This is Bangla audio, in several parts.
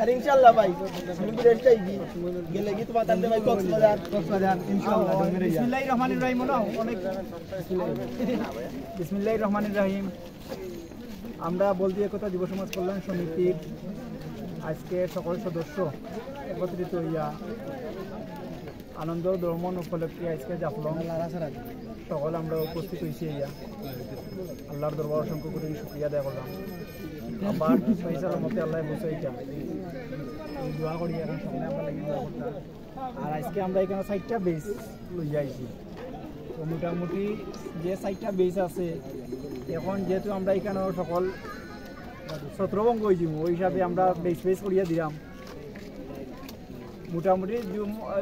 আর ইনশাআল্লাহ ভাই সুন্দর একটা ইদি গেলে কি তোমার তাতে ভাই কক্সবাজার ইনশাআল্লাহ বিসমিল্লাহির রহমানির রহিম অনেক বিসমিল্লাহির রহমানির রহিম। আমরা বলতে একতা যুব সমাজ কল্যাণ সমিতির আজকে সকল সদস্য একত্রিত হইয়া আনন্দ ভ্রমণ উপলক্ষে আজকে জাফলং সকল আমরা উপস্থিত হয়েছি ইয়া আল্লাহর দরবার অসংখ্য করে শুকরিয়া আদায় করলাম। আবার পয়সার মতে আল্লাহ বসাইটা দোয়া করি এখন সামনে আমরা লাগি দোয়া করতাম। আর আজকে আমরা এখানে 60টা বেস লইয়া আইছি। তো মোটামুটি যে 60টা বেস আছে এখন যেহেতু আমরা এখানে সকল 17 বঙ্গ হয়ে যাব ওই হিসাবে আমরা বেস করিয়া দিলাম। মোটামুটি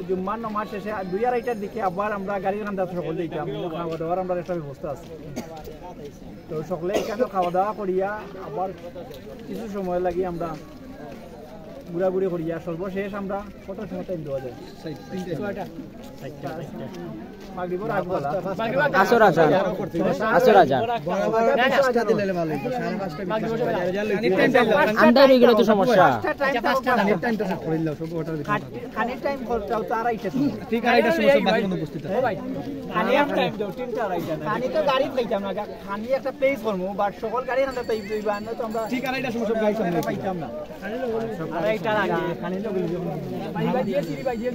জুম্মার নামাজ শেষে 2-2:30টার দিকে আবার আমরা গাড়ির খান্দা সকল দিতাম, খাওয়া দাওয়ার আমরা একটা ব্যবস্থা আছে। তো সকলে এখানে খাওয়া দাওয়া করিয়া আবার কিছু সময় লাগি আমরা ঘোরাঘুরি করিয়া সর্বশেষ আমরা কত সময় টাইম দেওয়া যায়? 6টা মাগরিবের আগ বেলা আসর আজান দিলে ভালো হইতো। 5:30 আন্দার এগুলো তো সমস্যা। টাইমটা সেট করে দিলাও সব ওটার ভিতরে খানির টাইম করতাও তো 2:30টা ঠিক 2:30টার সময় সব বাকি বন্ধু উপস্থিত হয়। ভাই খানি এক টাইম দাও 3টা 2:30টা খানি তো গাড়ি পাইতাম না, খানি একটা প্লেস করব বাট সকল গাড়ি আমরা পাইবা না তো আমরা ঠিক 2:30টার সময় সব গাড়ি সামনে পাইতাম না। 2:30টার আগে খানি তো গলি ভাই ভাই দিয়ে সিরি ভাই দিয়ে